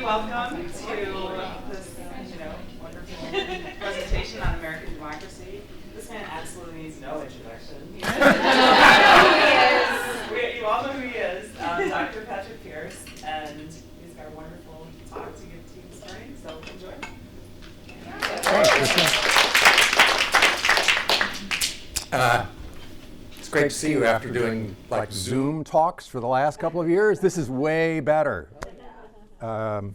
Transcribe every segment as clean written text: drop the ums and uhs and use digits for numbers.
welcome to this, wonderful presentation on American democracy. This man absolutely needs no introduction. You all know who he is, Dr. Patrick Pierce, and he's got a wonderful talk to give to you this morning, so enjoy. It's great to see you after doing like Zoom talks for the last couple of years. This is way better. I'm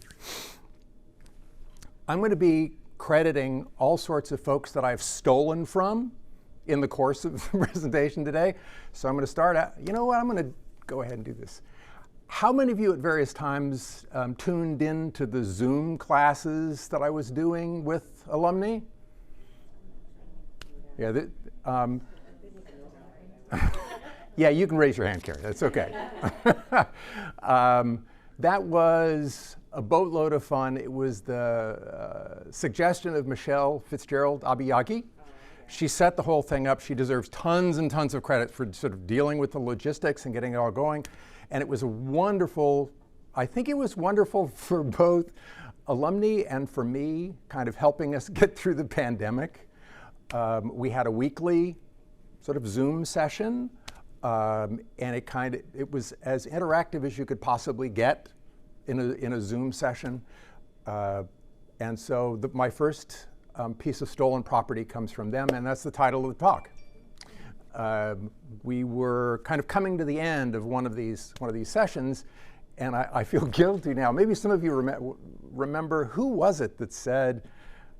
going to be crediting all sorts of folks that I've stolen from in the course of the presentation today. So I'm going to start out, I'm going to go ahead and do this. How many of you at various times tuned in to the Zoom classes that I was doing with alumni? Yeah, yeah, you can raise your hand, Carrie. That's okay. That was a boatload of fun. It was the suggestion of Michelle Fitzgerald Abiyagi. She set the whole thing up. She deserves tons and tons of credit for sort of dealing with the logistics and getting it all going. And it was a wonderful, I think it was wonderful for both alumni and for me, kind of helping us get through the pandemic. We had a weekly sort of Zoom session. And it was as interactive as you could possibly get in a Zoom session. And so my first piece of stolen property comes from them, and that's the title of the talk. We were kind of coming to the end of one of these sessions, and I feel guilty now. Maybe some of you remember who was it that said,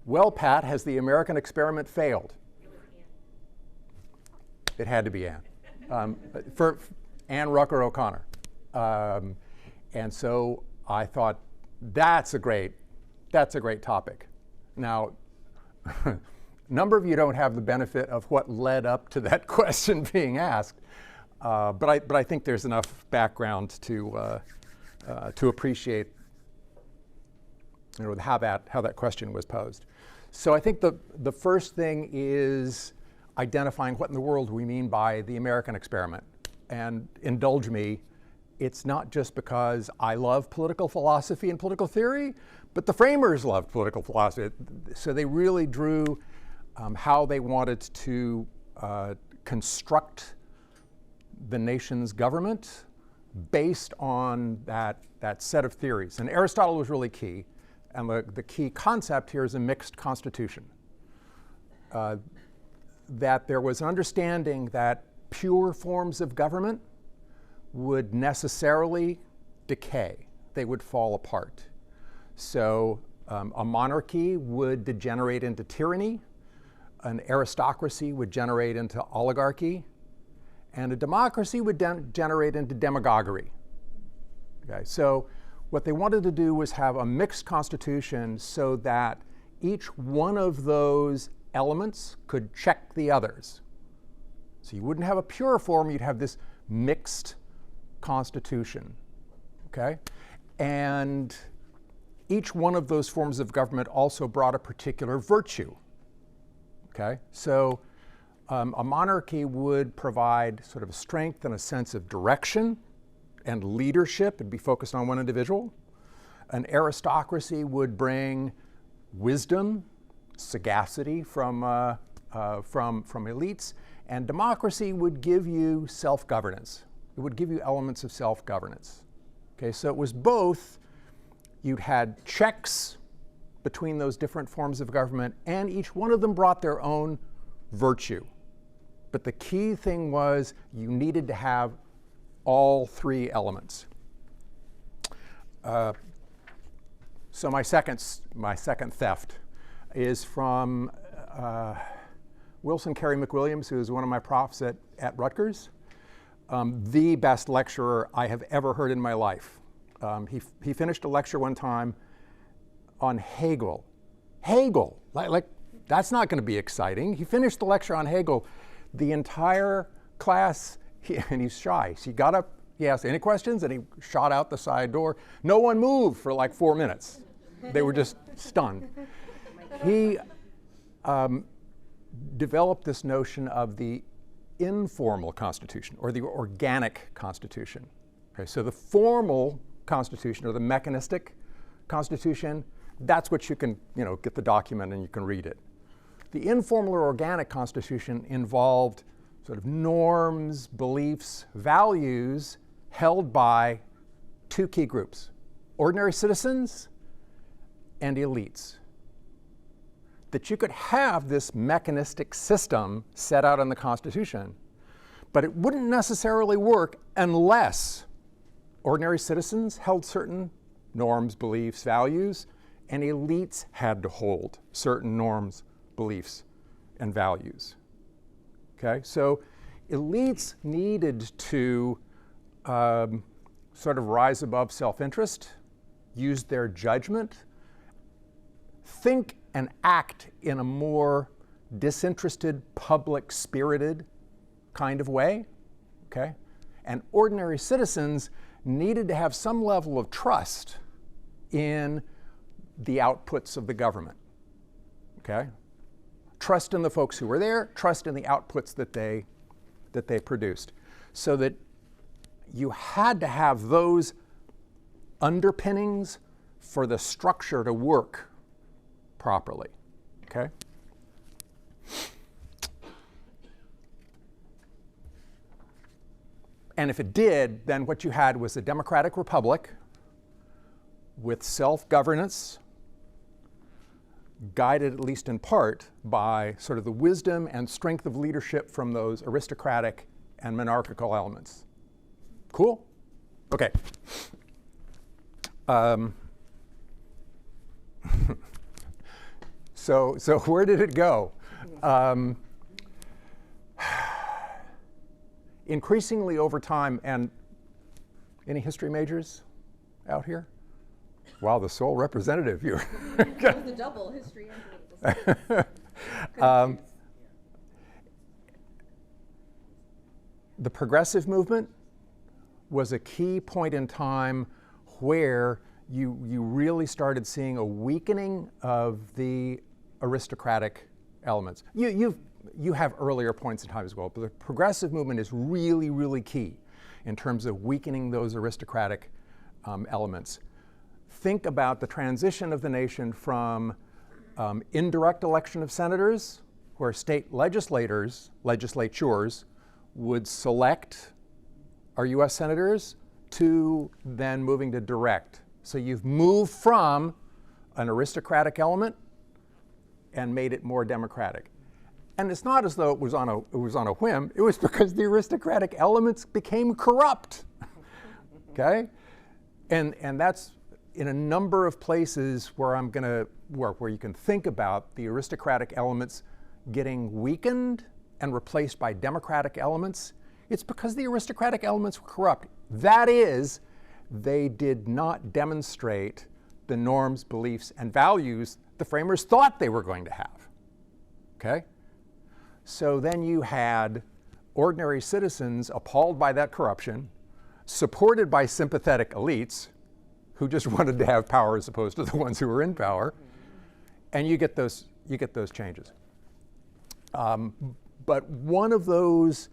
"Well, Pat, has the American experiment failed?" It had to be Anne. For Anne Rucker O'Connor. And so I thought, that's a great topic. Now, a number of you don't have the benefit of what led up to that question being asked, but I think there's enough background to appreciate how that question was posed. So I think the first thing is identifying what in the world we mean by the American experiment. And indulge me, it's not just because I love political philosophy and political theory, but the framers loved political philosophy. So they really drew how they wanted to construct the nation's government based on that set of theories. And Aristotle was really key. And the key concept here is a mixed constitution. That there was an understanding that pure forms of government would necessarily decay. They would fall apart. So a monarchy would degenerate into tyranny, an aristocracy would generate into oligarchy, and a democracy would generate into demagoguery. Okay, so what they wanted to do was have a mixed constitution so that each one of those elements could check the others. So you wouldn't have a pure form, you'd have this mixed constitution, okay? And each one of those forms of government also brought a particular virtue, okay? So a monarchy would provide sort of a strength and a sense of direction and leadership. It'd be focused on one individual. An aristocracy would bring wisdom, sagacity from elites, and democracy would give you self-governance. It would give you elements of self-governance. Okay, so it was both, you'd had checks between those different forms of government, and each one of them brought their own virtue. But the key thing was you needed to have all three elements. So my second theft is from Wilson Carey McWilliams, who is one of my profs at Rutgers. The best lecturer I have ever heard in my life. He finished a lecture one time on Hegel. Hegel, like that's not going to be exciting. He finished the lecture on Hegel. The entire class, and he's shy. So he got up, he asked any questions, and he shot out the side door. No one moved for like 4 minutes. They were just stunned. He developed this notion of the informal constitution, or the organic constitution. Okay, so the formal constitution, or the mechanistic constitution, that's what you can, get the document and you can read it. The informal or organic constitution involved sort of norms, beliefs, values held by two key groups, ordinary citizens and elites. That you could have this mechanistic system set out in the Constitution, but it wouldn't necessarily work unless ordinary citizens held certain norms, beliefs, values, and elites had to hold certain norms, beliefs, and values. Okay, so elites needed to sort of rise above self-interest, use their judgment, think and act in a more disinterested, public-spirited kind of way, okay? And ordinary citizens needed to have some level of trust in the outputs of the government, okay? Trust in the folks who were there, trust in the outputs that they produced. So that you had to have those underpinnings for the structure to work properly, okay? And if it did, then what you had was a democratic republic with self-governance, guided at least in part by sort of the wisdom and strength of leadership from those aristocratic and monarchical elements. Cool? Okay. So where did it go? Increasingly over time, and any history majors out here? Wow, the sole representative here. The double history and The progressive movement was a key point in time where you really started seeing a weakening of the aristocratic elements. You have earlier points in time as well, but the progressive movement is really, really key in terms of weakening those aristocratic elements. Think about the transition of the nation from indirect election of senators, where state legislatures would select our US senators, to then moving to direct. So you've moved from an aristocratic element and made it more democratic. And it's not as though it was on a whim. It was because the aristocratic elements became corrupt. Okay? And that's in a number of places where where you can think about the aristocratic elements getting weakened and replaced by democratic elements. It's because the aristocratic elements were corrupt. That is, they did not demonstrate the norms, beliefs, and values the framers thought they were going to have. Okay? So then you had ordinary citizens appalled by that corruption, supported by sympathetic elites who just wanted to have power as opposed to the ones who were in power, and you get those changes. But one of those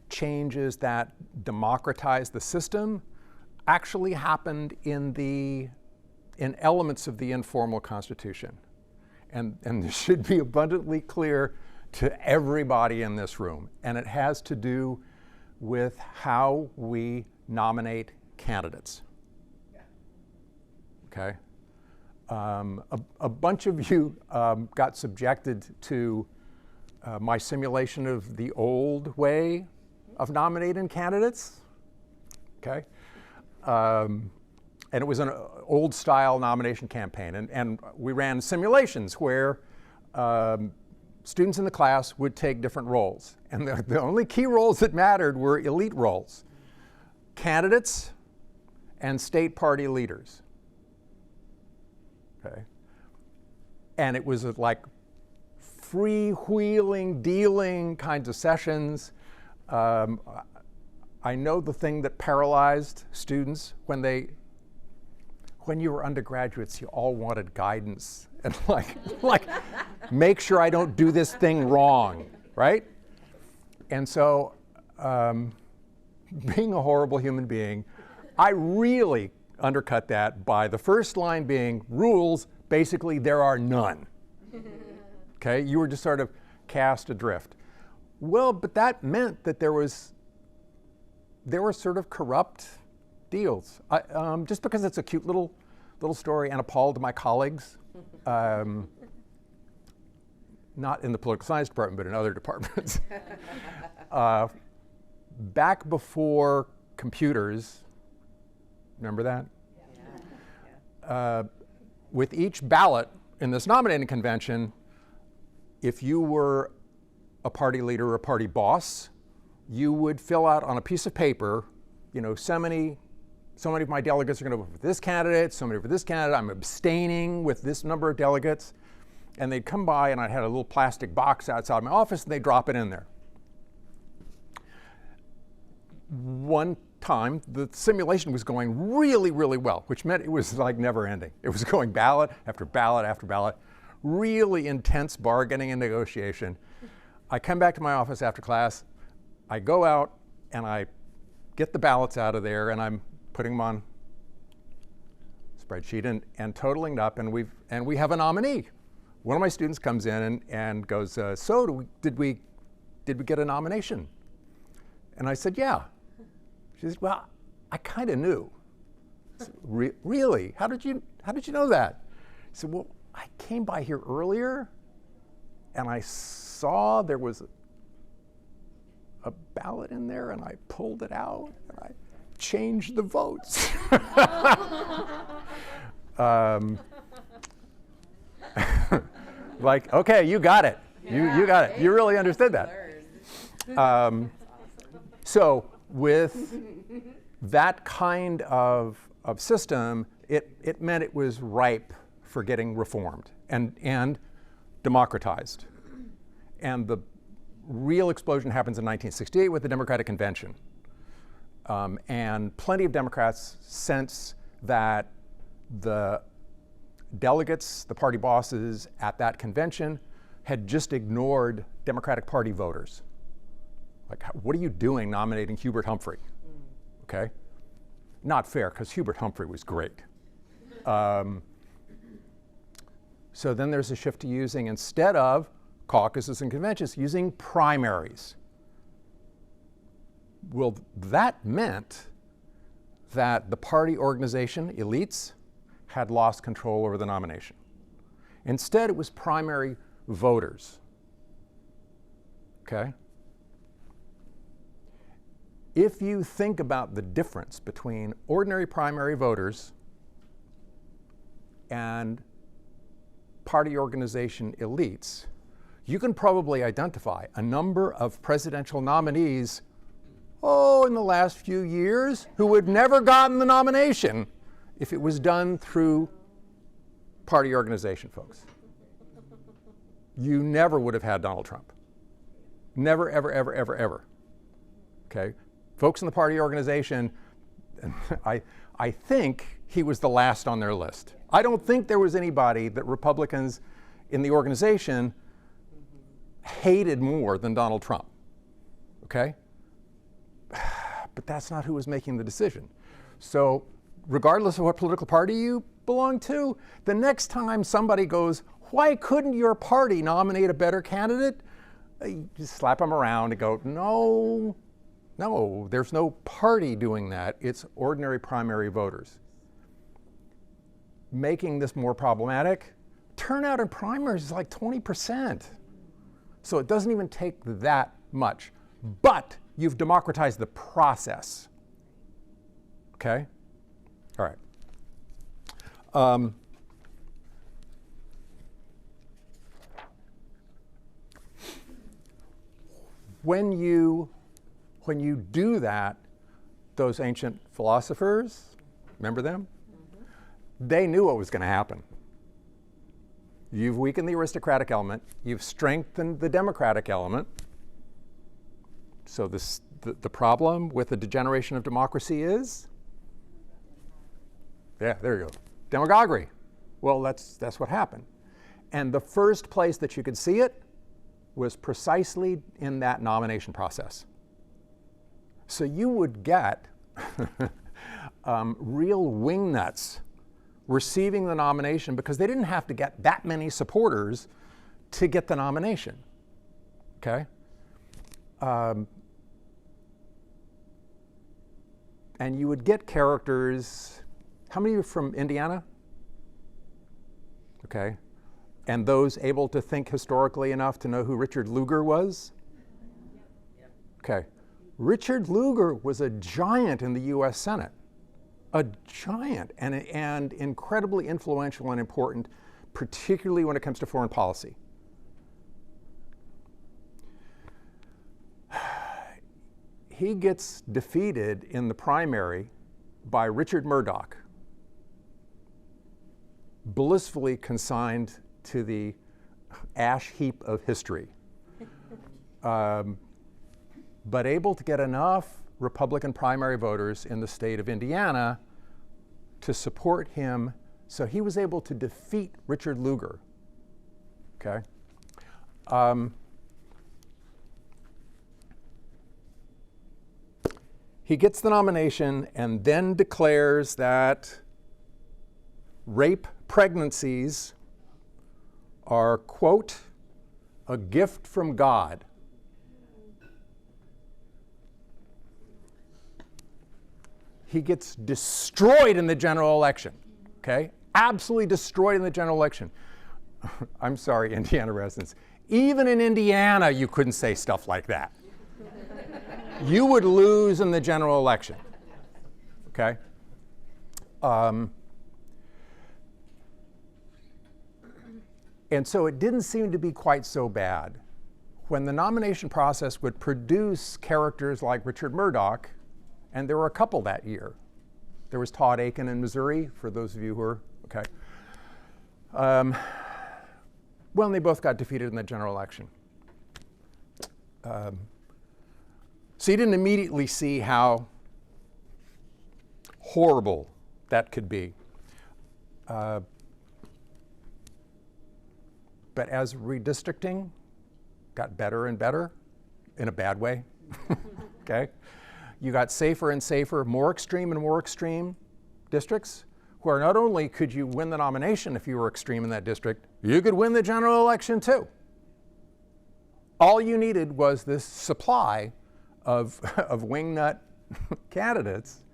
changes that democratized the system actually happened in elements of the informal constitution. And this should be abundantly clear to everybody in this room. And it has to do with how we nominate candidates. Okay? A bunch of you got subjected to my simulation of the old way of nominating candidates. Okay? And it was an old-style nomination campaign. And we ran simulations where students in the class would take different roles. And the only key roles that mattered were elite roles: candidates and state party leaders. Okay? And it was like freewheeling, dealing kinds of sessions. I know the thing that paralyzed students when you were undergraduates, you all wanted guidance and like make sure I don't do this thing wrong, right? And so, being a horrible human being, I really undercut that by the first line being rules, basically there are none. Okay, you were just sort of cast adrift. Well, but that meant that there were sort of corrupt deals. Just because it's a cute little story and appalled my colleagues, not in the political science department, but in other departments. Back before computers, remember that? With each ballot in this nominating convention, if you were a party leader or a party boss, you would fill out on a piece of paper, so many of my delegates are going to vote for this candidate, so many for this candidate, I'm abstaining with this number of delegates. And they'd come by and I had a little plastic box outside my office and they'd drop it in there. One time, the simulation was going really, really well, which meant it was like never ending. It was going ballot after ballot after ballot, really intense bargaining and negotiation. I come back to my office after class, I go out and I get the ballots out of there and I'm putting them on a spreadsheet and totaling it up, and we have a nominee. One of my students comes in and goes, did we get a nomination? And I said, yeah. She said, well, I kind of knew. I said, really? How did you know that? I said, well, I came by here earlier and I saw there was a ballot in there and I pulled it out and I changed the votes. Like, okay, you got it. You got it. You really understood that. So with that kind of system, it meant it was ripe for getting reformed and democratized. And the real explosion happens in 1968 with the Democratic Convention. And plenty of Democrats sense that the delegates, the party bosses at that convention, had just ignored Democratic Party voters. Like, what are you doing nominating Hubert Humphrey? Okay? Not fair, because Hubert Humphrey was great. So then there's a shift to using, instead of caucuses and conventions, using primaries. Well, that meant that the party organization, elites, had lost control over the nomination. Instead, it was primary voters. Okay? If you think about the difference between ordinary primary voters and party organization elites, you can probably identify a number of presidential nominees, in the last few years, who would never gotten the nomination if it was done through party organization folks. You never would have had Donald Trump. Never, ever, ever, ever, ever. Okay? Folks in the party organization, I think he was the last on their list. I don't think there was anybody that Republicans in the organization hated more than Donald Trump. Okay? But that's not who was making the decision. So regardless of what political party you belong to, the next time somebody goes, why couldn't your party nominate a better candidate? You just slap them around and go, no, there's no party doing that. It's ordinary primary voters. Making this more problematic, turnout in primaries is like 20%. So it doesn't even take that much. But you've democratized the process. Okay? All right. When you do that, those ancient philosophers, remember them? Mm-hmm. They knew what was going to happen. You've weakened the aristocratic element. You've strengthened the democratic element. So the problem with the degeneration of democracy is? Yeah, there you go. Demagoguery. Well, that's what happened. And the first place that you could see it was precisely in that nomination process. So you would get real wingnuts receiving the nomination because they didn't have to get that many supporters to get the nomination. Okay? And you would get characters. How many are from Indiana? Okay. And those able to think historically enough to know who Richard Lugar was? Okay. Richard Lugar was a giant in the US Senate. A giant and incredibly influential and important, particularly when it comes to foreign policy. He gets defeated in the primary by Richard Murdoch, blissfully consigned to the ash heap of history, but able to get enough Republican primary voters in the state of Indiana to support him, so he was able to defeat Richard Lugar. Okay. He gets the nomination and then declares that rape pregnancies are, quote, a gift from God. He gets destroyed in the general election, okay? Absolutely destroyed in the general election. I'm sorry, Indiana residents. Even in Indiana, you couldn't say stuff like that. You would lose in the general election, okay? And so it didn't seem to be quite so bad. When the nomination process would produce characters like Richard Murdoch, and there were a couple that year. There was Todd Akin in Missouri, for those of you who are, okay. Well, and they both got defeated in the general election. So you didn't immediately see how horrible that could be. But as redistricting got better and better, in a bad way, okay? You got safer and safer, more extreme and more extreme districts, where not only could you win the nomination if you were extreme in that district, you could win the general election too. All you needed was this supply of wingnut candidates,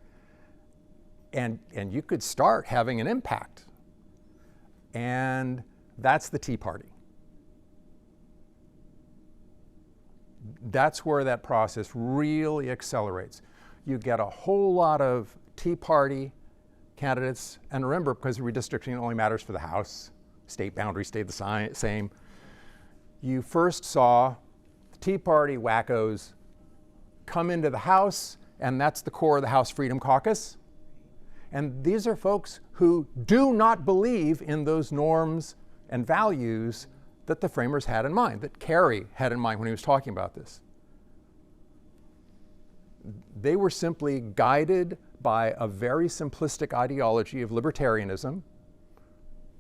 and you could start having an impact. And that's the Tea Party. That's where that process really accelerates. You get a whole lot of Tea Party candidates, and remember, because redistricting only matters for the House, state boundaries stayed the same. You first saw the Tea Party wackos come into the House, and that's the core of the House Freedom Caucus. And these are folks who do not believe in those norms and values that the framers had in mind, that Kerry had in mind when he was talking about this. They were simply guided by a very simplistic ideology of libertarianism,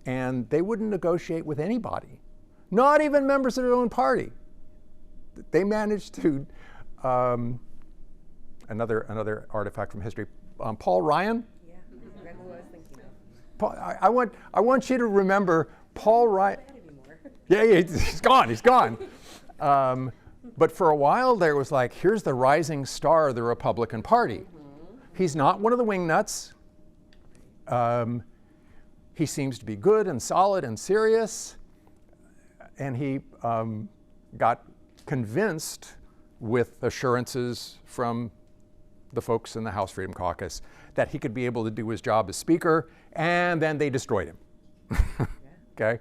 and they wouldn't negotiate with anybody, not even members of their own party. They managed to, another artifact from history, Paul Ryan. Yeah, that's who I was thinking of. Paul, I want you to remember Paul Ryan. Yeah, he's gone. But for a while there was like, here's the rising star of the Republican Party. Mm-hmm. He's not one of the wingnuts. He seems to be good and solid and serious. And he got convinced with assurances from the folks in the House Freedom Caucus that he could be able to do his job as Speaker, and then they destroyed him. Okay?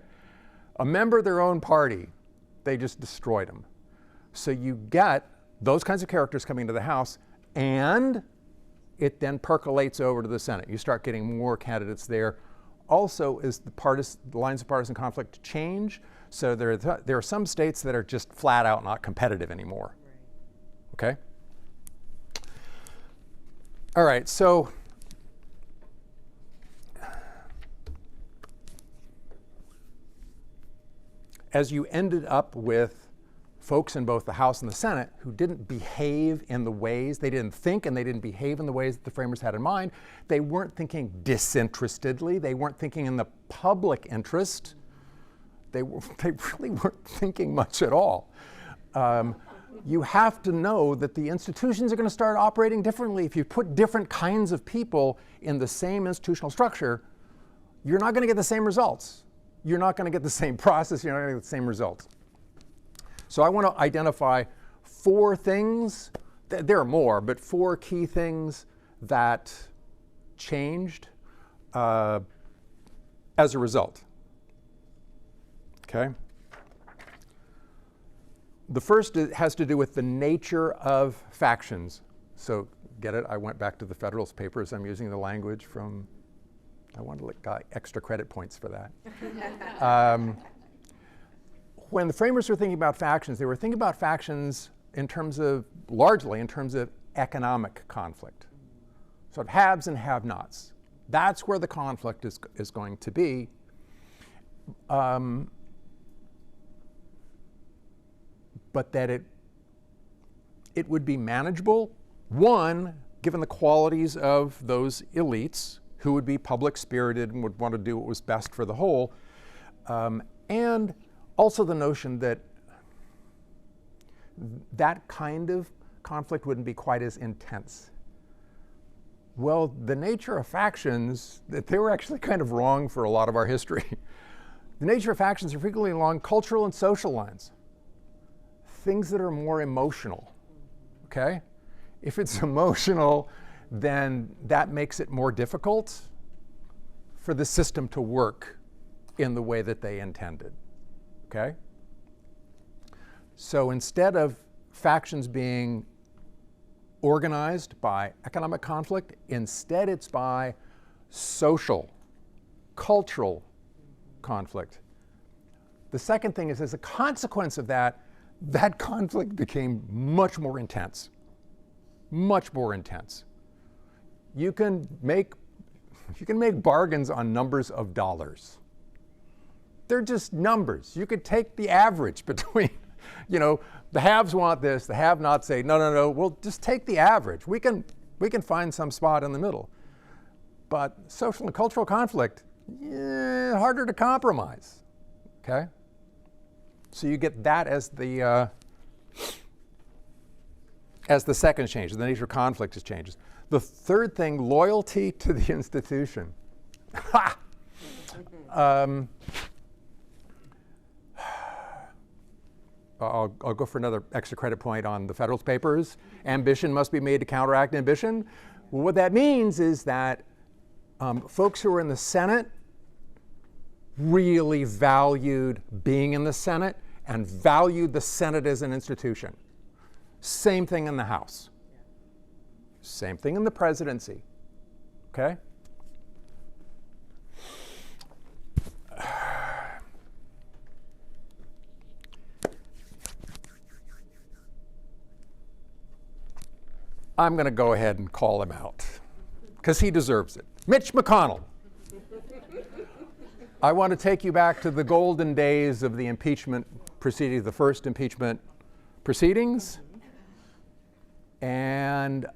A member of their own party, they just destroyed him. So you get those kinds of characters coming to the House, and it then percolates over to the Senate. You start getting more candidates there. Also, as the lines of partisan conflict change, so there are some states that are just flat out not competitive anymore. Right. Okay? All right, so as you ended up with folks in both the House and the Senate who didn't behave in the ways, they didn't think and they didn't behave in the ways that the framers had in mind. They weren't thinking disinterestedly. They weren't thinking in the public interest. They really weren't thinking much at all. You have to know that the institutions are going to start operating differently. If you put different kinds of people in the same institutional structure, you're not going to get the same results. You're not going to get the same process. You're not going to get the same results. So I want to identify 4 things. There are more, but 4 key things that changed as a result. Okay? The first has to do with the nature of factions. So get it? I went back to the Federalist Papers. I'm using the language from, I want to get extra credit points for that. When the framers were thinking about factions, they were thinking about factions in terms of, largely in terms of economic conflict. So haves and have-nots. That's where the conflict is going to be. But that it would be manageable, one, given the qualities of those elites who would be public-spirited and would want to do what was best for the whole, and also the notion that that kind of conflict wouldn't be quite as intense. Well, the nature of factions, that they were actually kind of wrong for a lot of our history. The nature of factions are frequently along cultural and social lines. Things that are more emotional, okay? If it's emotional, then that makes it more difficult for the system to work in the way that they intended, okay? So instead of factions being organized by economic conflict, instead it's by social, cultural conflict. The second thing is, as a consequence of that, that conflict became much more intense. Much more intense. You can make bargains on numbers of dollars. They're just numbers. You could take the average between, the haves want this, the have-nots say, no, we'll just take the average. We can find some spot in the middle. But social and cultural conflict, harder to compromise, okay? So you get that as the second change. The nature of conflict changes. The third thing, loyalty to the institution. I'll go for another extra credit point on the Federalist Papers. Ambition must be made to counteract ambition. Well, what that means is that folks who were in the Senate really valued being in the Senate and valued the Senate as an institution. Same thing in the House. Same thing in the presidency, okay? I'm going to go ahead and call him out because he deserves it. Mitch McConnell. I want to take you back to the golden days of the impeachment proceedings, the first impeachment proceedings, and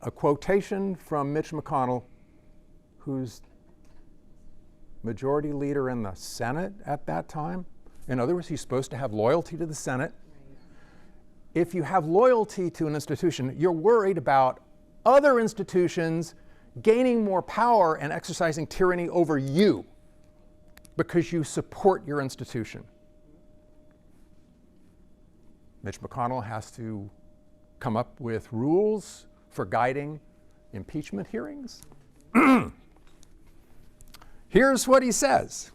a quotation from Mitch McConnell, who's majority leader in the Senate at that time. In other words, he's supposed to have loyalty to the Senate. If you have loyalty to an institution, you're worried about other institutions gaining more power and exercising tyranny over you because you support your institution. Mitch McConnell has to come up with rules for guiding impeachment hearings. Here's what he says.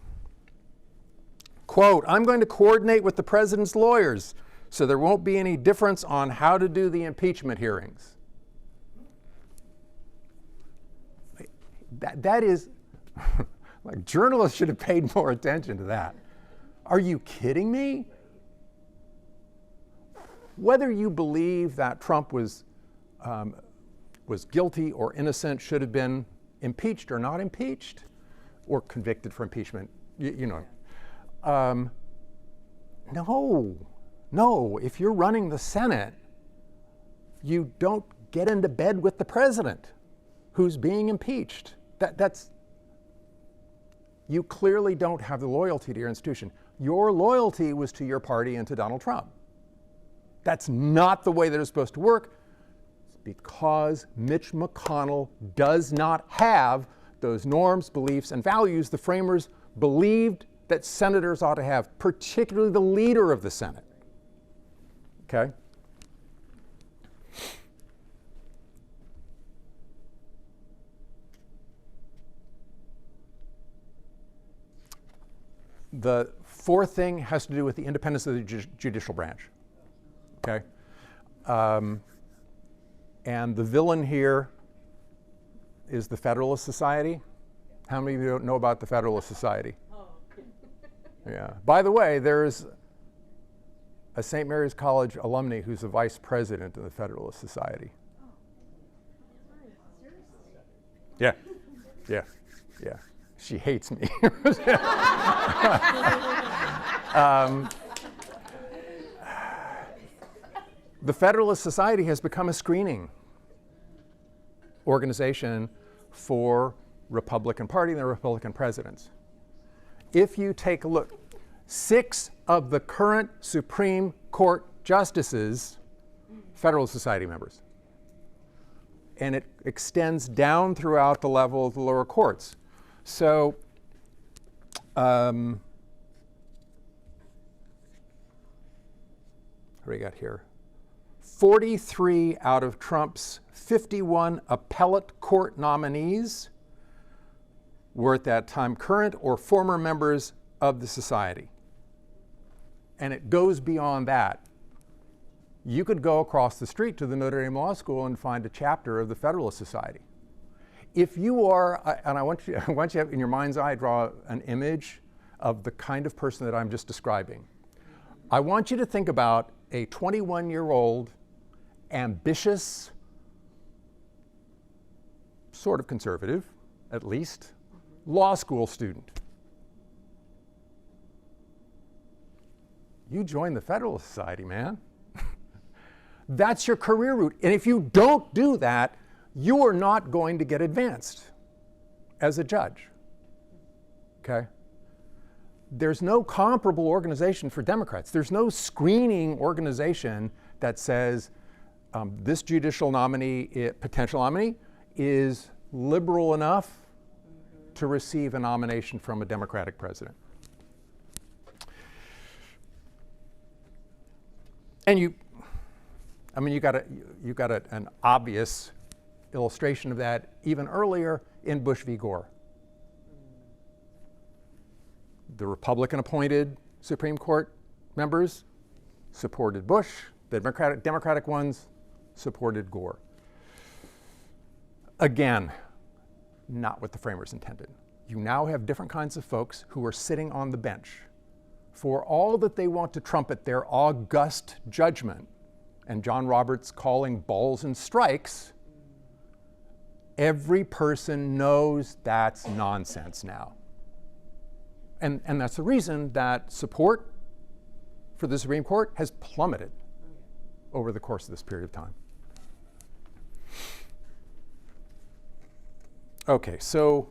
Quote, I'm going to coordinate with the president's lawyers so there won't be any difference on how to do the impeachment hearings. That is, like, journalists should have paid more attention to that. Are you kidding me? Whether you believe that Trump was guilty or innocent, should have been impeached or not impeached, or convicted for impeachment, no. No, if you're running the Senate, you don't get into bed with the president who's being impeached. You clearly don't have the loyalty to your institution. Your loyalty was to your party and to Donald Trump. That's not the way that it's supposed to work. It's because Mitch McConnell does not have those norms, beliefs, and values the framers believed that senators ought to have, particularly the leader of the Senate. Okay? The fourth thing has to do with the independence of the judicial branch. Okay? And the villain here is the Federalist Society. How many of you don't know about the Federalist Society? Yeah. By the way, there's a St. Mary's College alumni who's the vice president of the Federalist Society. Yeah. Yeah. Yeah. She hates me. The Federalist Society has become a screening organization for Republican Party and the Republican presidents. If you take a look, 6 of the current Supreme Court justices, Federalist Society members. And it extends down throughout the level of the lower courts. So, what do we got here? 43 out of Trump's 51 appellate court nominees were at that time current or former members of the society. And it goes beyond that. You could go across the street to the Notre Dame Law School and find a chapter of the Federalist Society. If you are, and I want you to have in your mind's eye draw an image of the kind of person that I'm just describing. I want you to think about a 21-year-old, ambitious, sort of conservative, at least, law school student. You join the Federalist Society, man. That's your career route. And if you don't do that, you are not going to get advanced as a judge. Okay? There's no comparable organization for Democrats. There's no screening organization that says this judicial nominee, potential nominee, is liberal enough to receive a nomination from a Democratic president. And you got an obvious illustration of that even earlier in Bush v. Gore. The Republican-appointed Supreme Court members supported Bush. The Democratic ones supported Gore. Again, not what the framers intended. You now have different kinds of folks who are sitting on the bench. For all that they want to trumpet their august judgment, and John Roberts calling balls and strikes, every person knows that's nonsense now. And that's the reason that support for the Supreme Court has plummeted over the course of this period of time. Okay, so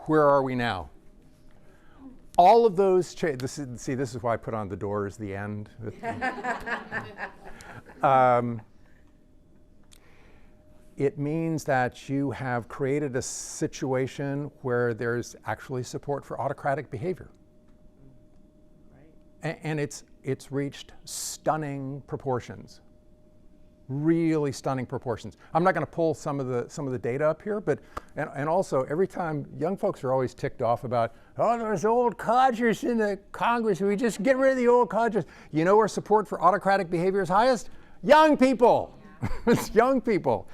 where are we now? All of those this is why I put on the doors, the end. It means that you have created a situation where there's actually support for autocratic behavior. Right. And it's reached stunning proportions. Really stunning proportions. I'm not going to pull some of the data up here, but and also every time young folks are always ticked off about, oh, there's old codgers in the Congress. We just get rid of the old codgers. You know where support for autocratic behavior is highest? Young people. Yeah. It's young people.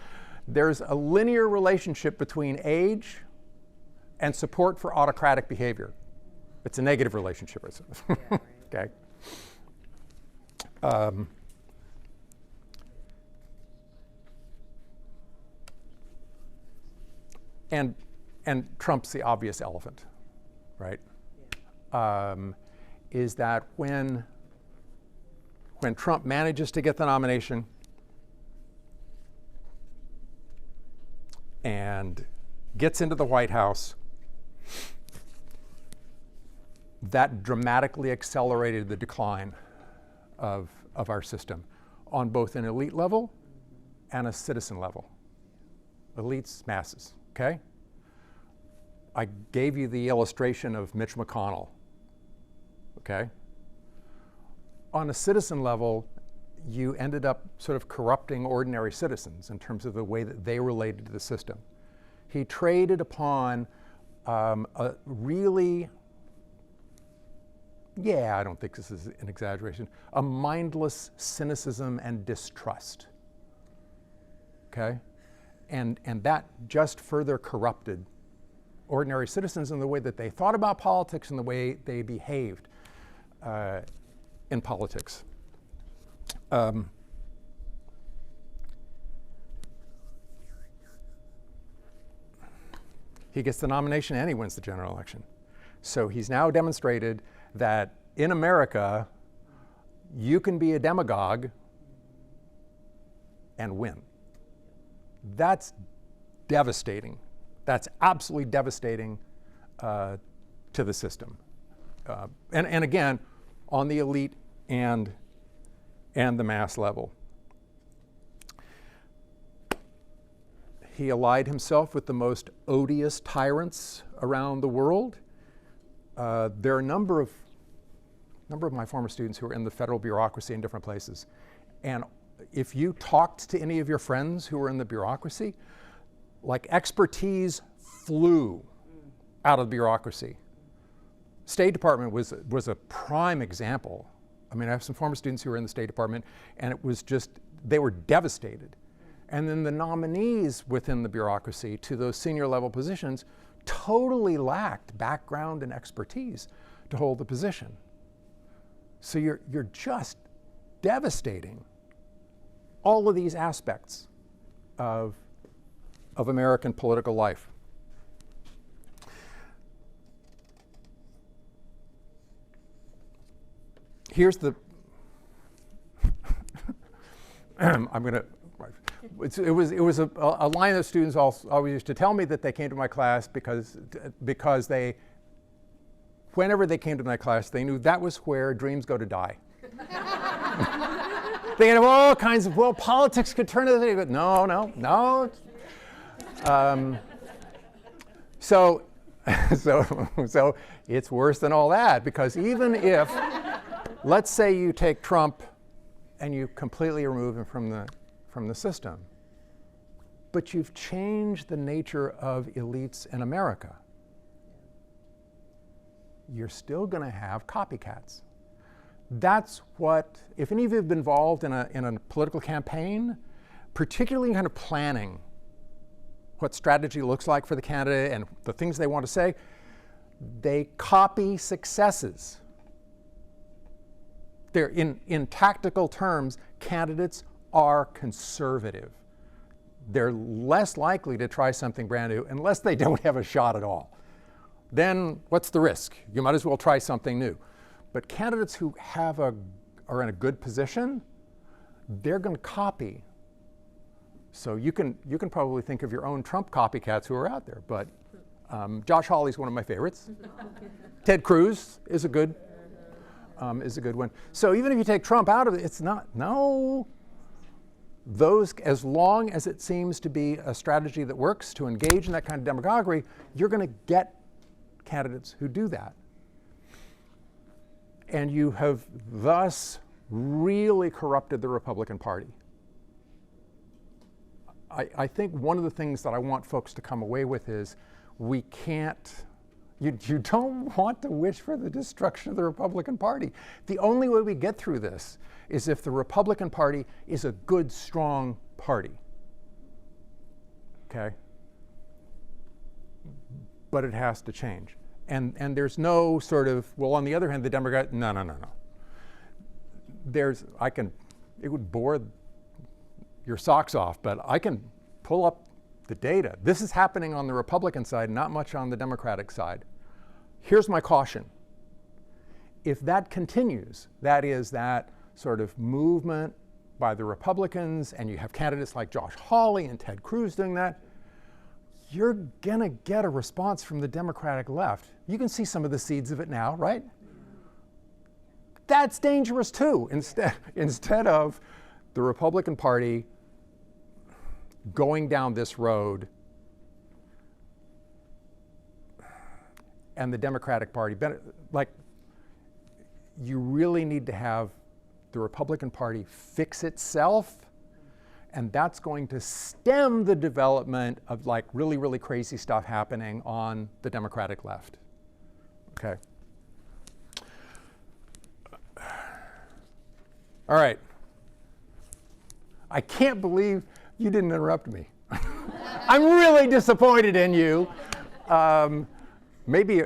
There's a linear relationship between age and support for autocratic behavior. It's a negative relationship. Yeah, right. Okay. And Trump's the obvious elephant, right? is that when Trump manages to get the nomination and gets into the White House, that dramatically accelerated the decline of our system on both an elite level and a citizen level. Elites, masses, okay? I gave you the illustration of Mitch McConnell, okay? On a citizen level, you ended up sort of corrupting ordinary citizens in terms of the way that they related to the system. He traded upon a really, I don't think this is an exaggeration, a mindless cynicism and distrust, okay? And that just further corrupted ordinary citizens in the way that they thought about politics and the way they behaved in politics. He gets the nomination and he wins the general election. So he's now demonstrated that in America, you can be a demagogue and win. That's devastating. That's absolutely devastating to the system. And again, on the elite and the mass level. He allied himself with the most odious tyrants around the world. There are a number of my former students who are in the federal bureaucracy in different places. And if you talked to any of your friends who were in the bureaucracy, like expertise flew out of the bureaucracy. State Department was a prime example. I mean, I have some former students who were in the State Department, and it was just, they were devastated. And then the nominees within the bureaucracy to those senior level positions totally lacked background and expertise to hold the position. So you're just devastating all of these aspects of American political life. Here's the, I'm going to, it was a line that students always used to tell me that they came to my class because they, whenever they came to my class, they knew that was where dreams go to die. They have all kinds of, well, politics could turn into this. But no. So it's worse than all that, because even if, let's say you take Trump and you completely remove him from the system, but you've changed the nature of elites in America, you're still going to have copycats. That's what, if any of you have been involved in a political campaign, particularly in kind of planning what strategy looks like for the candidate and the things they want to say, they copy successes. They're in tactical terms, candidates are conservative. They're less likely to try something brand new unless they don't have a shot at all. Then what's the risk? You might as well try something new. But candidates who are in a good position, they're going to copy. So you can probably think of your own Trump copycats who are out there. But Josh Hawley's one of my favorites. Ted Cruz is a good one. So even if you take Trump out of it, it's not, no. Those, as long as it seems to be a strategy that works to engage in that kind of demagoguery, you're going to get candidates who do that. And you have thus really corrupted the Republican Party. I think one of the things that I want folks to come away with is we can't, you don't want to wish for the destruction of the Republican Party. The only way we get through this is if the Republican Party is a good, strong party. Okay? But it has to change. And there's no sort of, well, on the other hand, the Democrat, no. It would bore your socks off, but I can pull up the data. This is happening on the Republican side, not much on the Democratic side. Here's my caution. if that continues, that is that sort of movement by the Republicans, and you have candidates like Josh Hawley and Ted Cruz doing that, you're gonna get a response from the Democratic left. You can see some of the seeds of it now, right? That's dangerous too. Instead of the Republican Party going down this road and the Democratic Party, like, you really need to have the Republican Party fix itself, and that's going to stem the development of like really, really crazy stuff happening on the Democratic left. Okay. All right. I can't believe you didn't interrupt me. I'm really disappointed in you. Maybe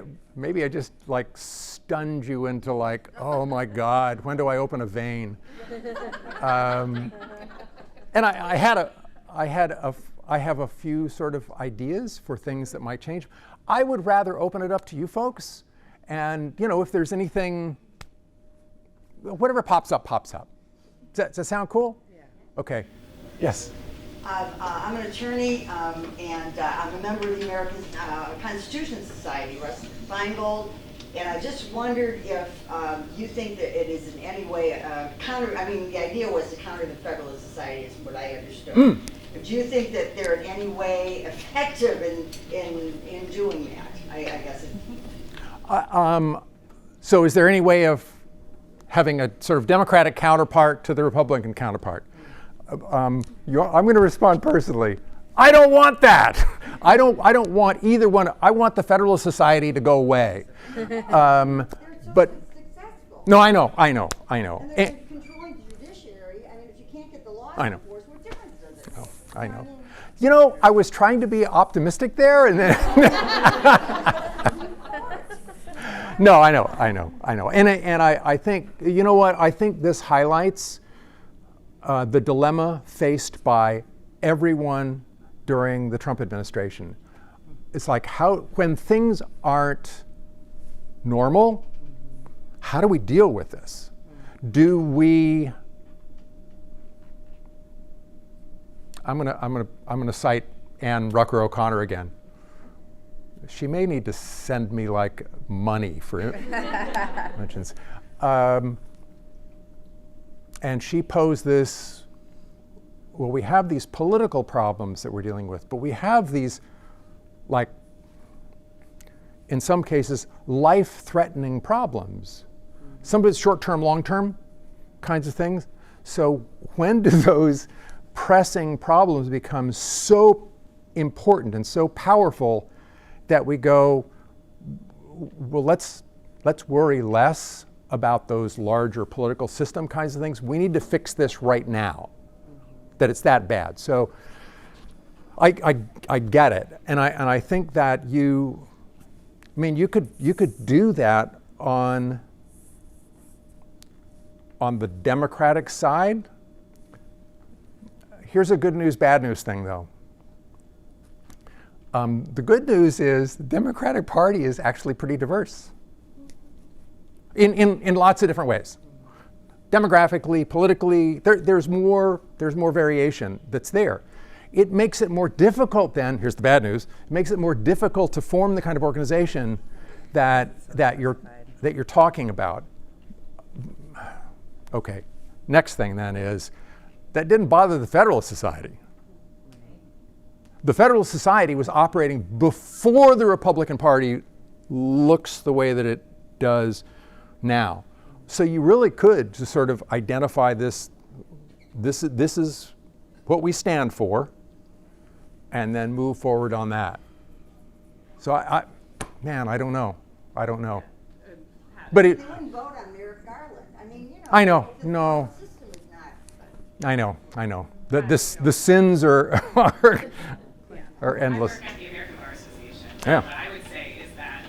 I just like stunned you into like, oh my God, when do I open a vein? And I have a few sort of ideas for things that might change. I would rather open it up to you folks, and if there's anything, whatever pops up, pops up. Does that sound cool? Yeah. Okay. Yes. I'm an attorney, and I'm a member of the American Constitution Society, Russ Feingold, and I just wondered if you think that it is in any way the idea was to counter the Federalist Society, is what I understood. But do you think that they're in any way effective in doing that? I guess. So is there any way of having a sort of Democratic counterpart to the Republican counterpart? I'm going to respond personally. I don't want that. I don't want either one. I want the Federalist Society to go away. But Successful. no, I know. And they're controlling the judiciary. I mean, if you can't get the law I know. enforced, what difference does it make? I know. I was trying to be optimistic there, and then no, I know. And I think, you know what? I think this highlights the dilemma faced by everyone during the Trump administration. It's like, when things aren't normal, how do we deal with this? Do we? I'm gonna cite Ann Rucker O'Connor again. She may need to send me like money for mentions. And she posed this, well, we have these political problems that we're dealing with, but we have these, like, in some cases, life-threatening problems. Some of it's short-term, long-term kinds of things. So when do those pressing problems become so important and so powerful that we go, well, let's worry less about those larger political system kinds of things. We need to fix this right now, that it's that bad. So I get it, and I think that you could do that on the Democratic side. Here's a good news, bad news thing, though. The good news is the Democratic Party is actually pretty diverse in lots of different ways. Demographically, politically, there's more variation that's there. It makes it more difficult then, here's the bad news, it makes it more difficult to form the kind of organization that you're talking about. Okay, next thing then is, that didn't bother the Federalist Society. The Federalist Society was operating before the Republican Party looks the way that it does now. So you really could just sort of identify this is what we stand for, and then move forward on that. So I don't know. But They wouldn't vote on Merrick Garland. I mean, I know, the no. system is not. I know. The sins are endless. I work at the American Bar Association. Yeah. What I would say is that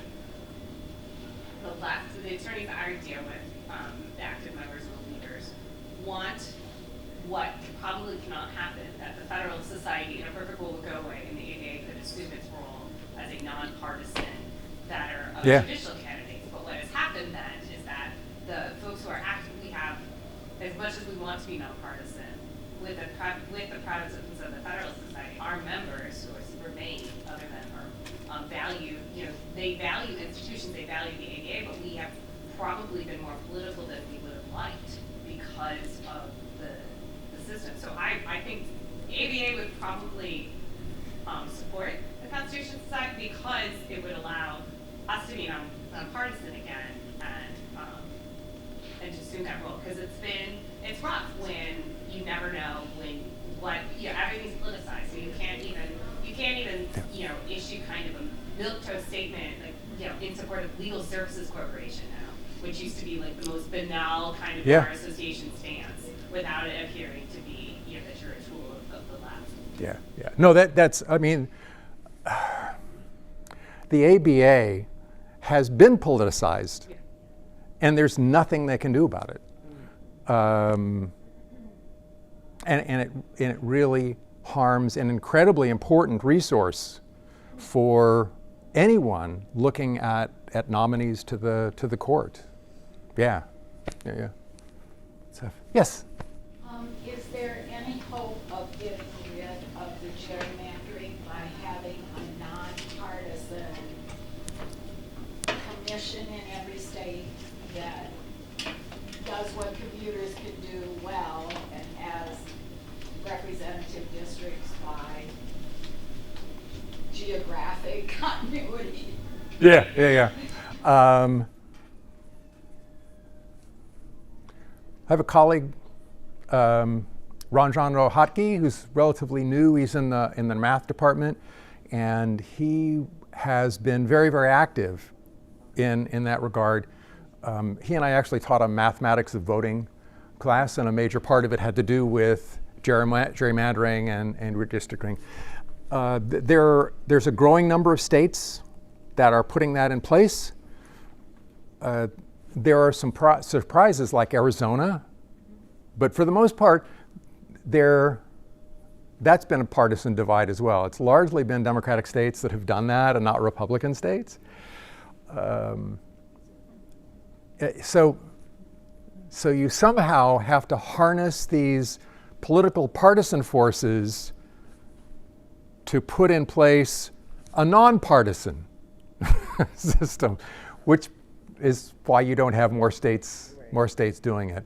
the attorneys I deal with, the active members and leaders, want what probably cannot happen, that the Federalist Society in a perfect world would go away, and the ADA could assume its role as a nonpartisan that are of Yeah. judicial candidates. But what has happened then is that much as we want to be nonpartisan, with the Protestants of the Federalist Society, our members, who remain, other than our value, they value institutions, they value the ABA, but we have probably been more political than we would have liked because of the system. So I think the ABA would probably support the Constitution Society because it would allow us to be nonpartisan again and to assume that role, because it's rough when you never know everything's politicized, so you can't even issue kind of a milquetoast statement in support of Legal Services Corporation now, which used to be like the most banal kind of bar association stance, without it appearing to be that you're a tool of the left. Yeah. No, that's I mean, the ABA has been politicized, and there's nothing they can do about it. And it really harms an incredibly important resource for anyone looking at nominees to the court. Yeah. So, yes. Is there any hope of getting rid of the gerrymandering by having a nonpartisan commission in every state that does what commuters can do well and has representative districts by geographic continuity? Yeah. I have a colleague, Ranjan Rohatgi, who's relatively new. He's in the math department, and he has been very, very active in that regard. He and I actually taught a mathematics of voting class, and a major part of it had to do with gerrymandering and redistricting. There's a growing number of states that are putting that in place. There are some surprises like Arizona, but for the most part, that's been a partisan divide as well. It's largely been Democratic states that have done that and not Republican states. So you somehow have to harness these political partisan forces to put in place a nonpartisan system, which is why you don't have more states doing it.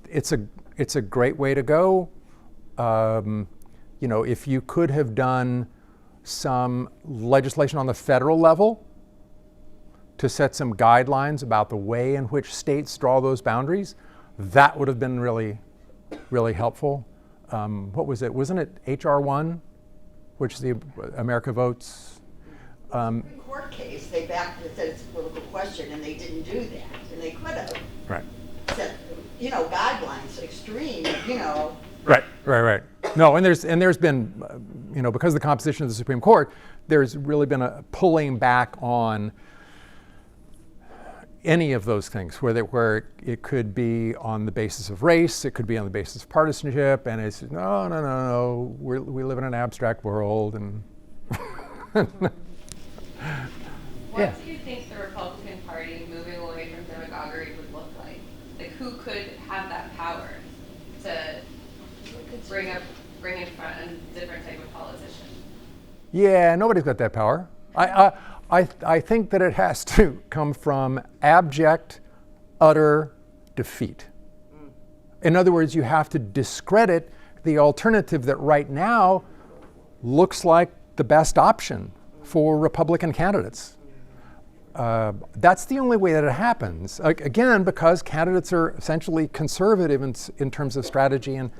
It's a great way to go. If you could have done some legislation on the federal level to set some guidelines about the way in which states draw those boundaries, that would have been really, really helpful. What was it? Wasn't it H.R. 1, which the America Votes? Court case, they backed it, said it's a political question, and they didn't do that, and they could have. Right. Set, guidelines, extreme, Right. No, and there's been, because of the composition of the Supreme Court, there's really been a pulling back on any of those things, where it could be on the basis of race, it could be on the basis of partisanship, and it's no, we live in an abstract world, and What do you think the Republican Party moving away from demagoguery would look like? Like, who could have that power to bring in front a different type of politician? Yeah, nobody's got that power. I think that it has to come from abject, utter defeat. In other words, you have to discredit the alternative that right now looks like the best option for Republican candidates. That's the only way that it happens. Again, because candidates are essentially conservative in terms of strategy and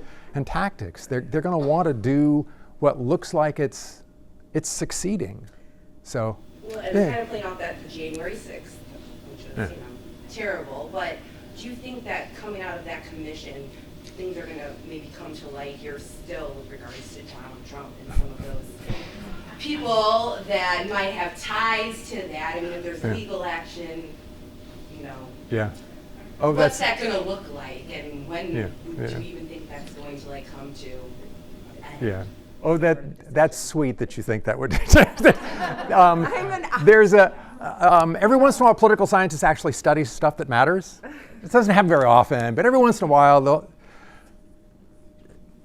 tactics. They're going to want to do what looks like it's succeeding. So. Well, and kind of playing off that January 6th, which was, terrible, but do you think that coming out of that commission, things are going to maybe come to light here still with regards to Donald Trump and some of those people that might have ties to that? I mean, if there's legal action, Yeah. what's that going to look like, and when would you even think that's going to come to an end? Yeah. Oh, that's sweet that you think that would. Every once in a while, political scientists actually study stuff that matters. It doesn't happen very often, but every once in a while, they'll.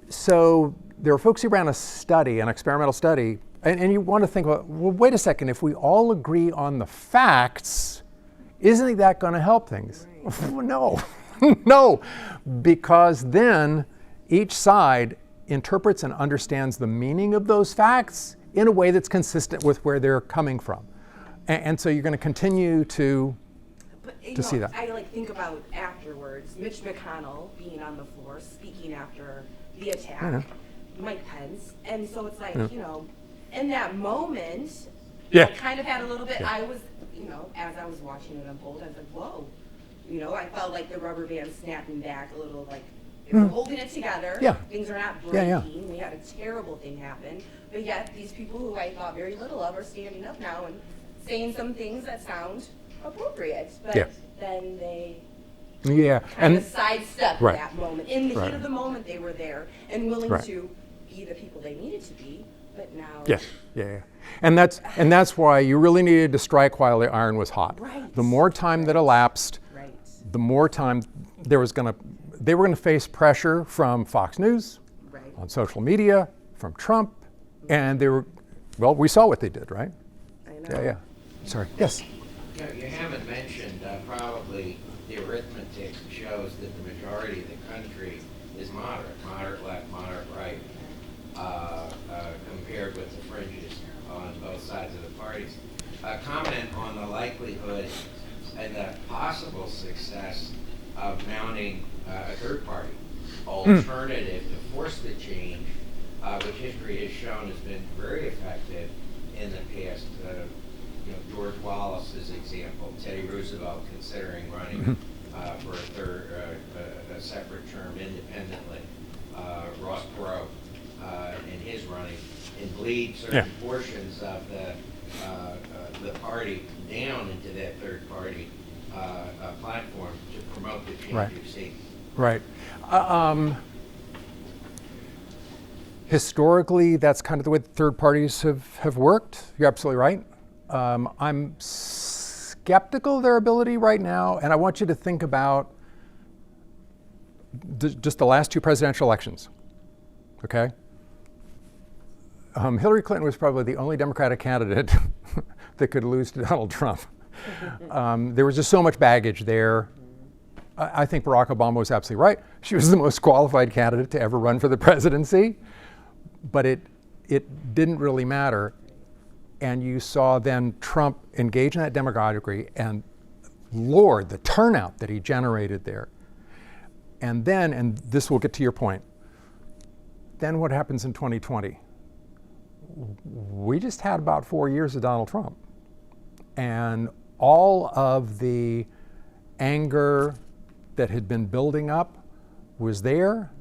So there are folks who ran a study, an experimental study, and you want to think, well, wait a second, if we all agree on the facts, isn't that going to help things? Right. No, no, because then each side interprets and understands the meaning of those facts in a way that's consistent with where they're coming from. And so you're going to continue to see that. I think about afterwards, Mitch McConnell being on the floor, speaking after the attack, Mike Pence, and so it's like, in that moment, I kind of had a little bit, I was, as I was watching it unfold, I was like, whoa. I felt like the rubber band snapping back a little, like, they were holding it together. Yeah. Things are not breaking. We had a terrible thing happen. But yet, these people who I thought very little of are standing up now and saying some things that sound appropriate. But then they kind of sidestep that moment. In the heat of the moment, they were there and willing to be the people they needed to be. But now. And that's why you really needed to strike while the iron was hot. Right. The more time that elapsed, the more time they were going to face pressure from Fox News, on social media, from Trump, and we saw what they did, right? I know. Sorry. Yes. You haven't mentioned probably the arithmetic shows that the majority of the country is moderate left, moderate right, compared with the fringes on both sides of the parties. Comment on the likelihood and the possible success of mounting a third-party alternative to force the change, which history has shown has been very effective in the past. George Wallace's example, Teddy Roosevelt considering running for a separate term independently, Ross Perot in his running, and bleed certain portions of the party down into that third party platform to promote the change you've seen. Right. Historically, that's kind of the way third parties have worked. You're absolutely right. I'm skeptical of their ability right now, and I want you to think about just the last two presidential elections, okay? Hillary Clinton was probably the only Democratic candidate that could lose to Donald Trump. There was just so much baggage there. I think Barack Obama was absolutely right. She was the most qualified candidate to ever run for the presidency, but it didn't really matter. And you saw then Trump engage in that demagoguery, and Lord, the turnout that he generated there. And then, and this will get to your point, then what happens in 2020? We just had about 4 years of Donald Trump. And all of the anger that had been building up was there,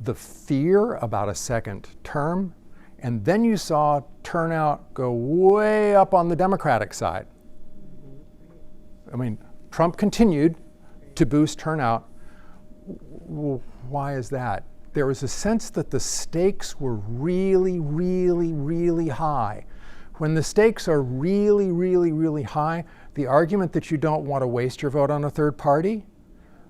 the fear about a second term, and then you saw turnout go way up on the Democratic side. I mean, Trump continued to boost turnout. Why is that? There was a sense that the stakes were really, really, really high. When the stakes are really, really, really high, the argument that you don't want to waste your vote on a third party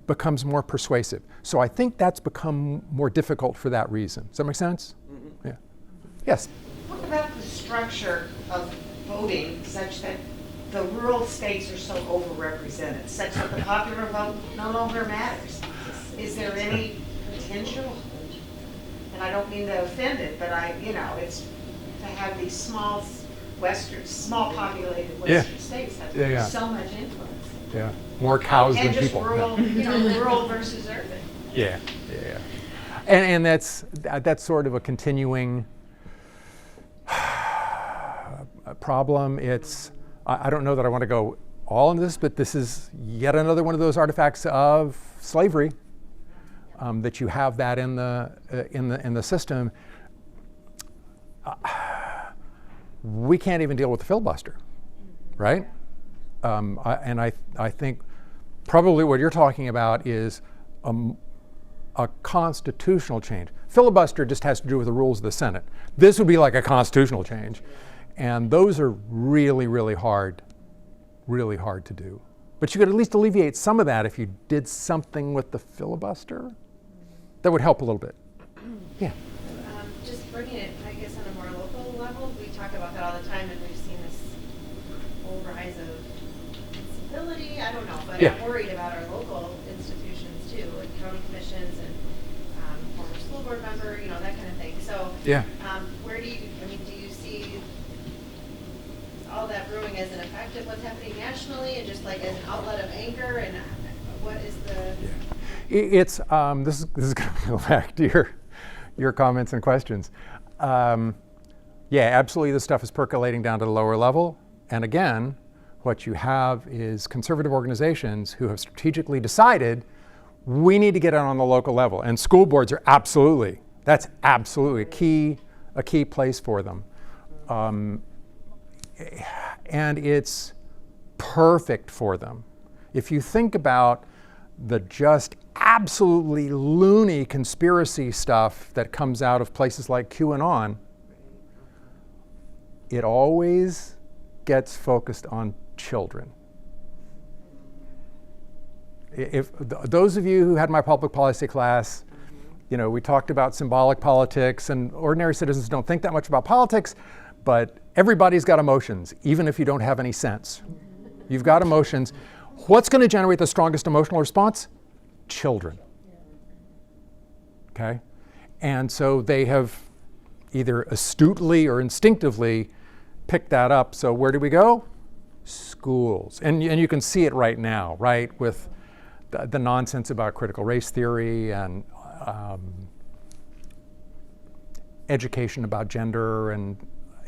becomes more persuasive. So I think that's become more difficult for that reason. Does that make sense? Mm-hmm. Yeah. Yes? What about the structure of voting such that the rural states are so overrepresented, such that the popular vote no longer matters? Is there any potential? And I don't mean to offend it, but it's to have these small populated Western states have so much influence. Yeah, more cows than just people. Rural, rural versus urban. Yeah. And that's sort of a continuing problem. It's, I don't know that I want to go all into this, but this is yet another one of those artifacts of slavery, that you have that in the system. We can't even deal with the filibuster, right? I think probably what you're talking about is a constitutional change. Filibuster just has to do with the rules of the Senate. This would be like a constitutional change. And those are really, really hard to do. But you could at least alleviate some of that if you did something with the filibuster. That would help a little bit. Yeah. Just bringing it, I guess, on a more local level, we talk about that all the time, and we've seen this whole rise of instability. I don't know, but Yeah. I'm worried about our local institutions too, like county commissions and former school board member, you know, that kind of thing. So, Yeah. where do you, I mean, do you see all that brewing as an effect of what's happening nationally, and just like as an outlet of anger, and what is the? It's this is going to go back to your comments and questions. Yeah, absolutely. This stuff is percolating down to the lower level, and again, what you have is conservative organizations who have strategically decided we need to get it on the local level, and school boards are absolutely a key place for them. And it's perfect for them. If you think about the just absolutely loony conspiracy stuff that comes out of places like QAnon, it always gets focused on children. If those of you who had my public policy class, you know, we talked about symbolic politics, and ordinary citizens don't think that much about politics, but everybody's got emotions, even if you don't have any sense. You've got emotions. What's going to generate the strongest emotional response? Children. Okay? And so they have either astutely or instinctively picked that up. So where do we go? Schools. And you can see it right now, right? With the nonsense about critical race theory and education about gender and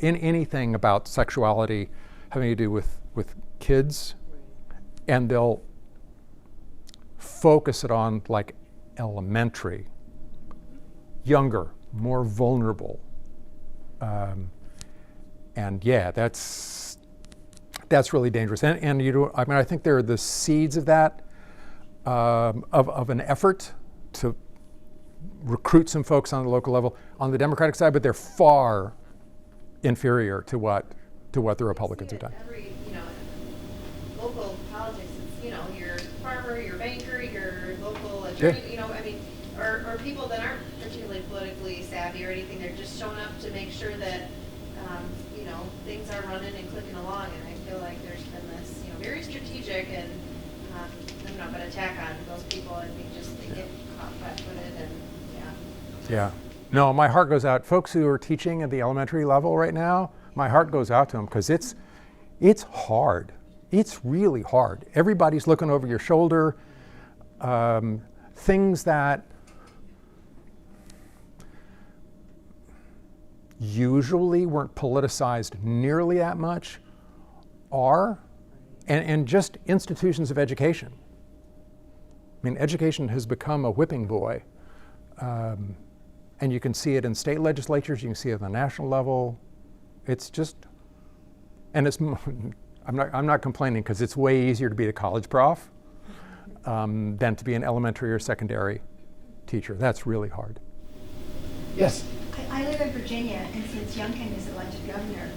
anything about sexuality having to do with kids. And they'll focus it on like elementary, younger, more vulnerable. And yeah, that's really dangerous. And you know, I mean, I think there are the seeds of that, of an effort to recruit some folks on the local level on the Democratic side, but they're far inferior to what the Republicans have done. Every, you know, local politics, it's, you know, your farmer, your banker, your local attorney, Yeah. you know, I mean, or people that aren't particularly politically savvy or anything, they're just showing up to make sure that, you know, things are running and clicking along, and I feel like there's been this, you know, very strategic and, I don't know, but attack on those people, and they get caught flat-footed, and, yeah. Yeah. No, my heart goes out. Folks who are teaching at the elementary level right now, my heart goes out to them because it's hard. It's really hard. Everybody's looking over your shoulder. Things that usually weren't politicized nearly that much are, and just institutions of education. I mean, education has become a whipping boy. And you can see it in state legislatures, you can see it at the national level. It's just, and it's, I'm not complaining because it's way easier to be a college prof than to be an elementary or secondary teacher. That's really hard. Yes? I live in Virginia, and since Youngkin is elected governor,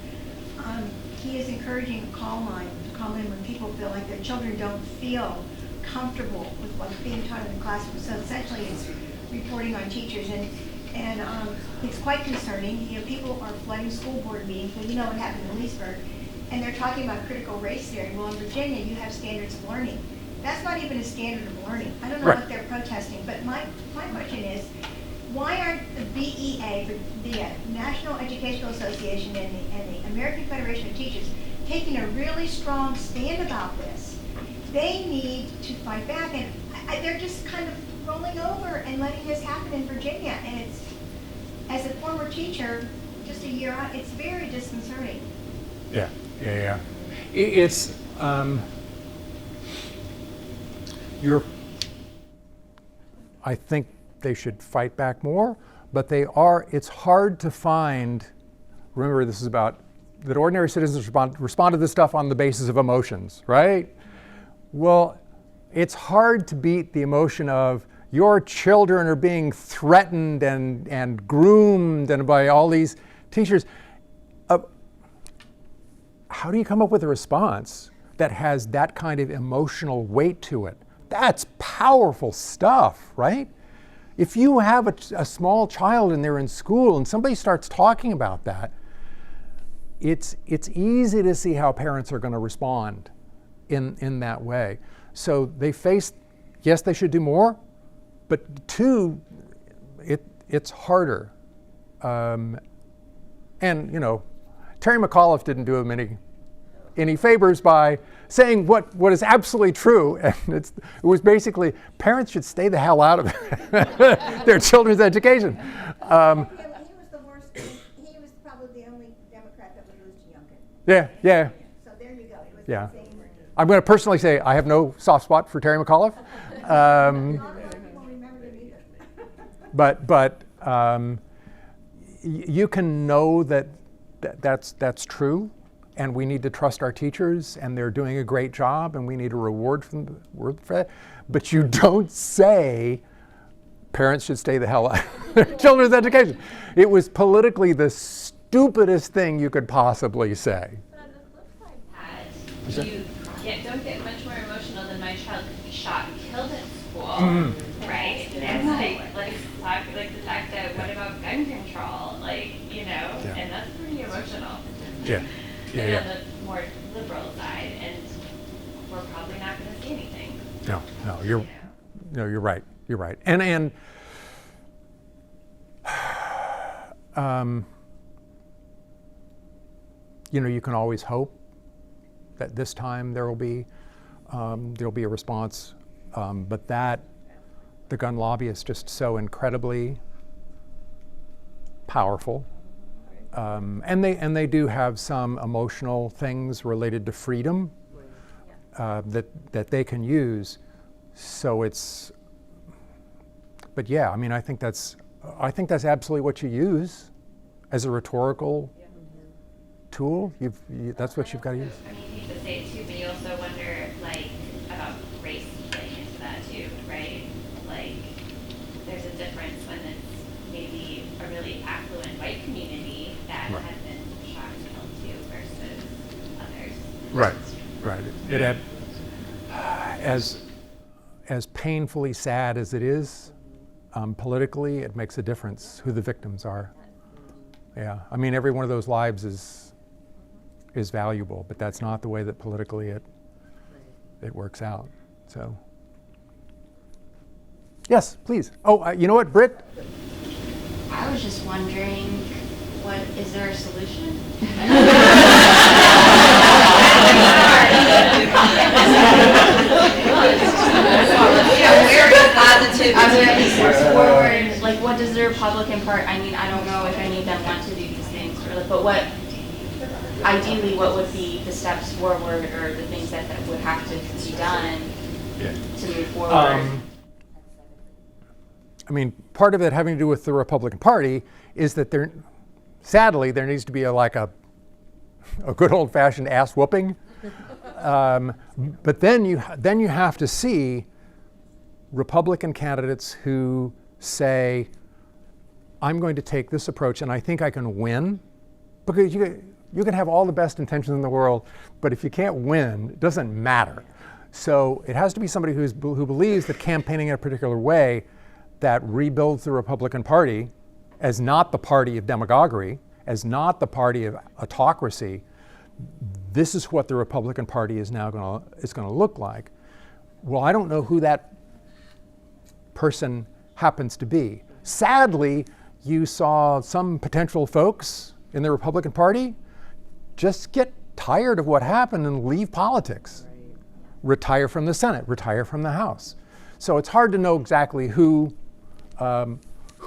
he is encouraging a call line to call in when people feel like their children don't feel comfortable with what's being taught in the classroom. So essentially it's reporting on teachers, and it's quite concerning. You know, people are flooding school board meetings, but you know what happened in Leesburg, and they're talking about critical race theory. Well, in Virginia, you have standards of learning. That's not even a standard of learning. I don't know what they're protesting, but my question is, why aren't the BEA, the National Educational Association, and the American Federation of Teachers taking a really strong stand about this? They need to fight back, and they're just kind of rolling over and letting this happen in Virginia. And it's, as a former teacher, just a year out, it's very disconcerting. Yeah. It's, I think they should fight back more, but it's hard to find, remember this is about, that ordinary citizens respond to this stuff on the basis of emotions, right? Well, it's hard to beat the emotion of your children are being threatened and groomed and by all these teachers. how do you come up with a response that has that kind of emotional weight to it? That's powerful stuff, right? If you have a small child and they're in school and somebody starts talking about that, it's easy to see how parents are going to respond in that way. So they face, yes, they should do more, but two, it's harder. And you know, Terry McAuliffe didn't do him any favors by saying what is absolutely true, and it was basically parents should stay the hell out of their children's education. He was the worst, he was probably the only Democrat that would lose to Youngkin. Yeah. So there you go. It was Yeah. the same. I'm going to personally say I have no soft spot for Terry McAuliffe. A lot of people remember him either. But you can know that's true, and we need to trust our teachers, and they're doing a great job, and we need a reward for that. But you don't say parents should stay the hell out of their children's education. It was politically the stupidest thing you could possibly say. But on the flip side, you don't get much more emotional than my child could be shot and killed at school, right? And it's like the fact that what about gun control, and that's pretty emotional. Yeah. And on the more liberal side, and we're probably not going to see anything. No, you're right. You're right. And you can always hope that this time there'll be a response, but the gun lobby is just so incredibly powerful, and they do have some emotional things related to freedom that they can use. So it's, but yeah, I mean, I think that's absolutely what you use as a rhetorical tool. That's what you've got to use. I mean, you hate to say it too, but you also wonder, about race playing into that too, right? There's a difference when it's maybe a really affluent white community that Right. has been shot and killed too versus others. Right. It had, as painfully sad as it is, politically, it makes a difference who the victims are. Yeah, I mean, every one of those lives is valuable, but that's not the way that politically it works out. So, yes, please. Oh, you know what, Britt? I was just wondering, is there a solution? Forward, what does the Republican Party, I don't know if any of them want to do these things, but ideally, what would be the steps forward or the things that would have to be done to move forward? I mean, part of it having to do with the Republican Party is that sadly, there needs to be a good old-fashioned ass whooping. But then you have to see Republican candidates who say, I'm going to take this approach and I think I can win. Because you can have all the best intentions in the world, but if you can't win, it doesn't matter. So it has to be somebody who believes that campaigning in a particular way that rebuilds the Republican Party as not the party of demagoguery, as not the party of autocracy. This is what the Republican Party is now going to look like. Well, I don't know who that person happens to be. Sadly, you saw some potential folks in the Republican Party just get tired of what happened and leave politics. Right. Retire from the Senate, retire from the House. So it's hard to know exactly who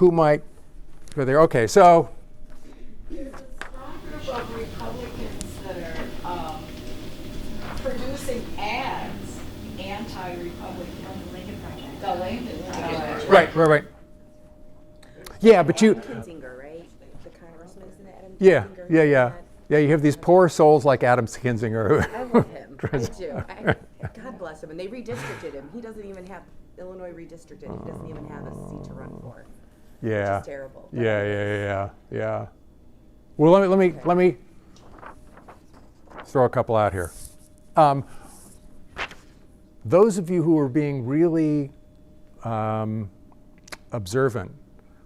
might go there. Okay, so. There's a strong group of Republicans that are producing ads anti-Republican. The Lincoln Project. Right. Yeah, but you. Kinzinger, right? The congressman, isn't it Adam Yeah, Kinzinger? yeah. You have these poor souls like Adam Kinzinger. I love him. I do. God bless him. And they redistricted him. He doesn't even have Illinois redistricted. He doesn't even have a seat to run for. Yeah. Which is terrible. Yeah. Well, let me. throw a couple out here. Those of you who are being really observant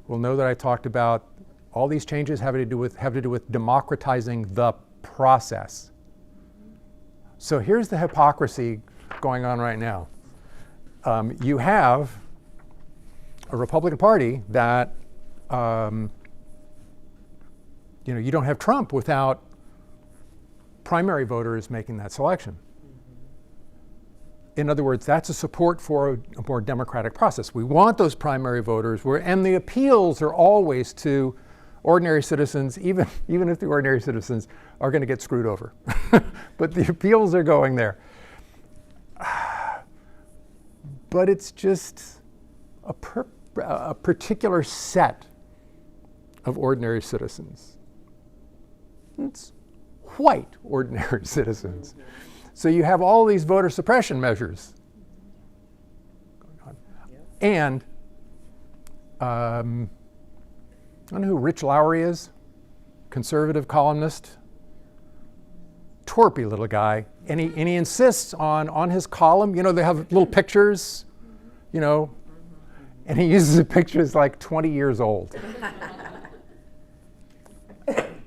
will know that I talked about all these changes have to do with democratizing the process. So here's the hypocrisy going on right now. You have a Republican Party that you don't have Trump without primary voters making that selection. In other words, that's a support for a more democratic process. We want those primary voters, and the appeals are always to ordinary citizens, even if the ordinary citizens are going to get screwed over. But the appeals are going there. But it's just a particular set of ordinary citizens. It's white ordinary citizens. So you have all these voter suppression measures going on. And I don't know who Rich Lowry is, conservative columnist, twerpy little guy, and he insists on his column, they have little pictures, and he uses the pictures like 20 years old.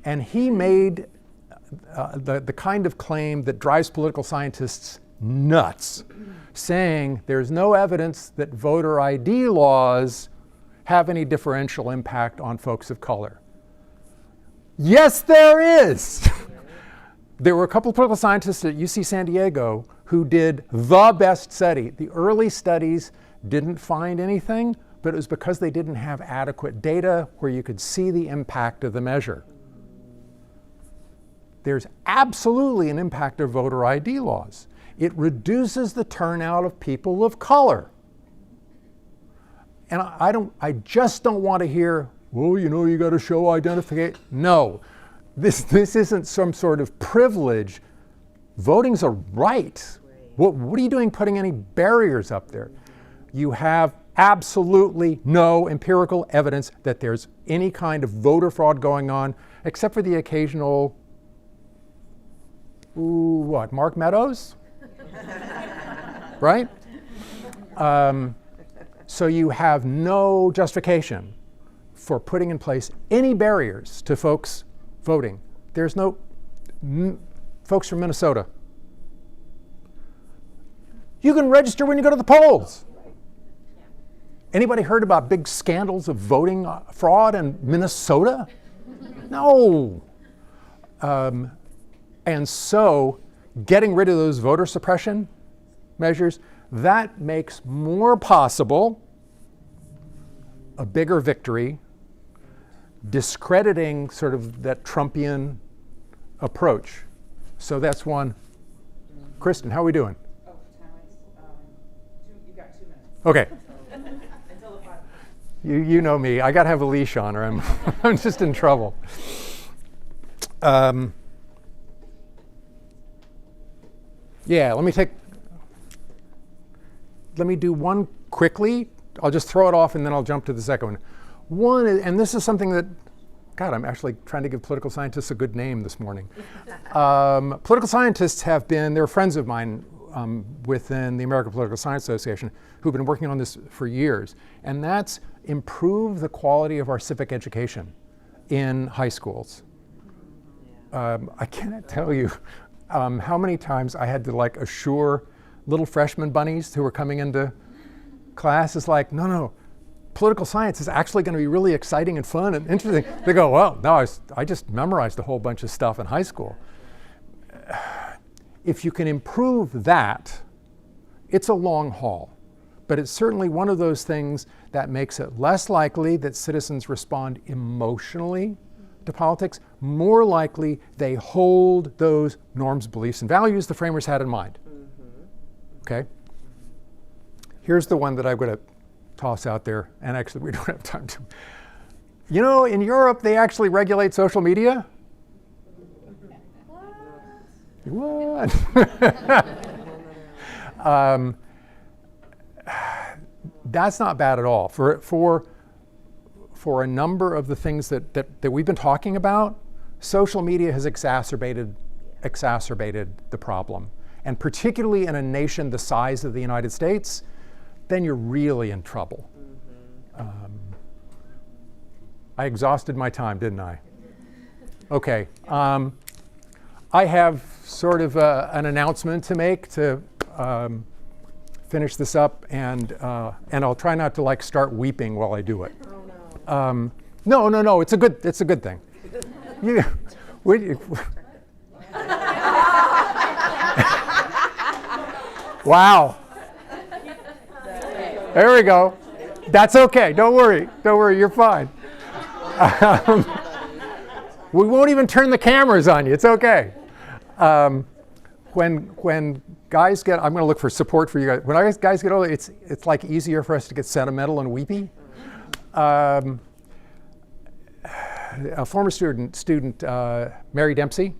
And he made the kind of claim that drives political scientists nuts, saying there's no evidence that voter ID laws have any differential impact on folks of color. Yes, there is. There were a couple of political scientists at UC San Diego who did the best study. The early studies didn't find anything, but it was because they didn't have adequate data where you could see the impact of the measure. There's absolutely an impact of voter ID laws. It reduces the turnout of people of color. And I just don't want to hear, well, you got to show identification. No, this isn't some sort of privilege. Voting's a right. What are you doing putting any barriers up there? You have absolutely no empirical evidence that there's any kind of voter fraud going on, except for the occasional, Mark Meadows? Right? So you have no justification for putting in place any barriers to folks voting. There's no folks from Minnesota. You can register when you go to the polls. Anybody heard about big scandals of voting fraud in Minnesota? No. And so getting rid of those voter suppression measures, that makes more possible a bigger victory, discrediting sort of that Trumpian approach. So that's one. Kristen, how are we doing? Oh, you've got 2 minutes. Okay. Until the 5 You know me. I got to have a leash on or I'm just in trouble. Yeah, let me do one quickly. I'll just throw it off and then I'll jump to the second one. One, and this is something that, God, I'm actually trying to give political scientists a good name this morning. Political scientists they're friends of mine within the American Political Science Association who've been working on this for years. And that's improve the quality of our civic education in high schools. I cannot tell you how many times I had to assure little freshman bunnies who were coming into class, it's like, no, political science is actually going to be really exciting and fun and interesting. They go, well, no, I just memorized a whole bunch of stuff in high school. If you can improve that, it's a long haul. But it's certainly one of those things that makes it less likely that citizens respond emotionally to politics, more likely they hold those norms, beliefs, and values the framers had in mind. Okay? Here's the one that I'm going to toss out there, and actually we don't have time to. In Europe, they actually regulate social media. What? That's not bad at all. For a number of the things that we've been talking about, social media has exacerbated exacerbated the problem. And particularly in a nation the size of the United States, then you're really in trouble. I exhausted my time, didn't I? Okay. I have sort of an announcement to make to finish this up, and I'll try not to like start weeping while I do it. Oh no. No. It's a good thing. Wow. There we go. That's okay. Don't worry. You're fine. We won't even turn the cameras on you. It's okay. When guys get, I'm going to look for support for you guys. When guys get older, it's like easier for us to get sentimental and weepy. A former student Mary Dempsey,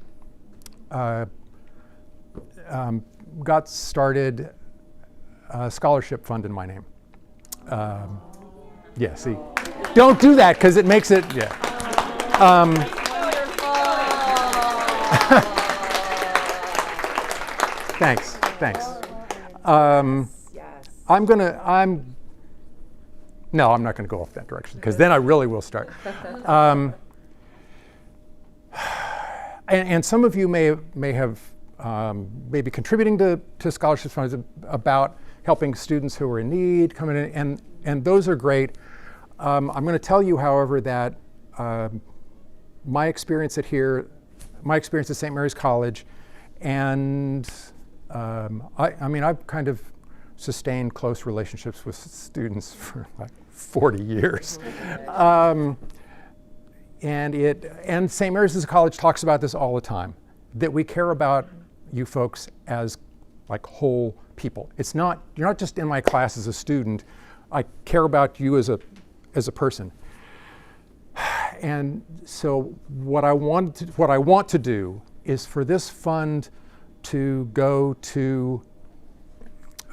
got started a scholarship fund in my name. Yeah, see, don't do that because it makes it, yeah. Thanks. No, I'm not going to go off that direction because then I really will start. And some of you may be contributing to scholarship funds about helping students who are in need coming in, and those are great. I'm going to tell you, however, that my experience at St. Mary's College, and I've kind of sustained close relationships with students for like 40 years. And St. Mary's as a college talks about this all the time, that we care about you folks as like whole people. You're not just in my class as a student. I care about you as a person. And so what I want to do is for this fund to go to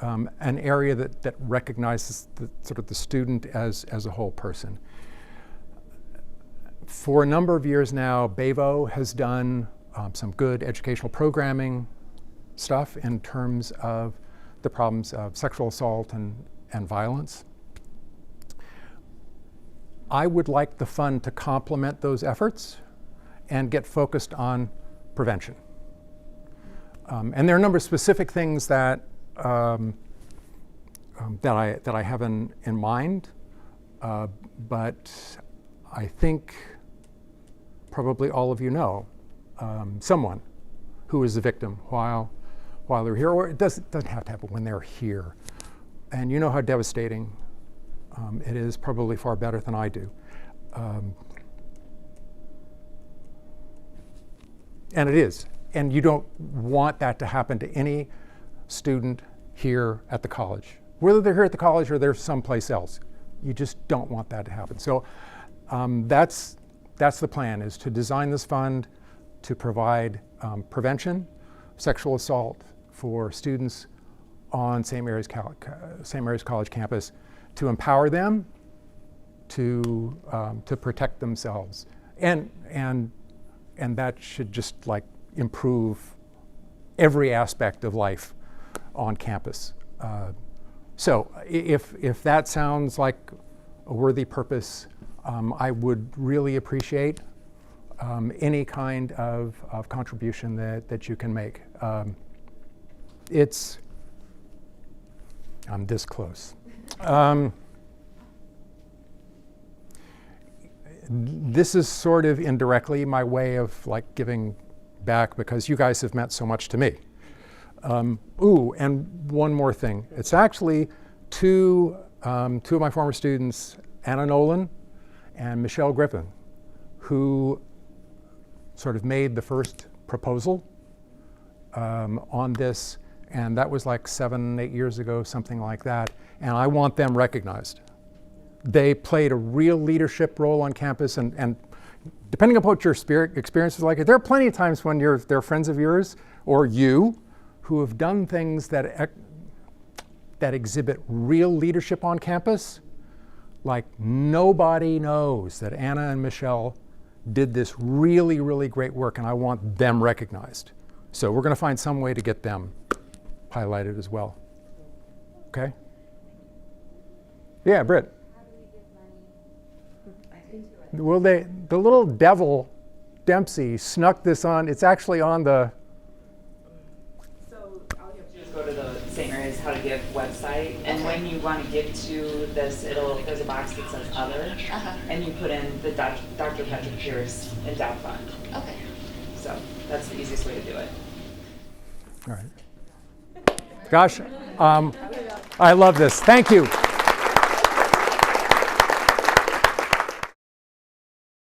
an area that recognizes the student as a whole person. For a number of years now, BAVO has done some good educational programming stuff in terms of the problems of sexual assault and violence. I would like the fund to complement those efforts and get focused on prevention. And there are a number of specific things that I have in mind, but I think probably all of you know someone who is a victim while they're here, or it doesn't have to happen when they're here. And you know how devastating it is, probably far better than I do. And it is. And you don't want that to happen to any student here at the college. Whether they're here at the college or they're someplace else, you just don't want that to happen. So that's the plan, is to design this fund to provide prevention, sexual assault for students on St. Mary's College campus, to empower them to protect themselves, and that should just like improve every aspect of life on campus. So if that sounds like a worthy purpose, I would really appreciate any kind of contribution that you can make. I'm this close. This is sort of indirectly my way of like giving back, because you guys have meant so much to me. And one more thing. It's actually two of my former students, Anna Nolan and Michelle Griffin, who sort of made the first proposal on this, and that was like 7-8 years ago, something like that, and I want them recognized. They played a real leadership role on campus, and depending upon what your experience is like, there are plenty of times when they're friends of yours or you who have done things that exhibit real leadership on campus. Like, nobody knows that Anna and Michelle did this really, really great work, and I want them recognized. So we're going to find some way to get them highlighted as well. Okay? Yeah, Britt. Well, the little devil Dempsey snuck this on. It's actually on the. So all you have to do is go to the St. Mary's How to Give website, and when you want to give to this, there's a box that says Other, and you put in the Dr. Patrick Pierce Endowed Fund. Okay. So that's the easiest way to do it. All right. Gosh, I love this. Thank you.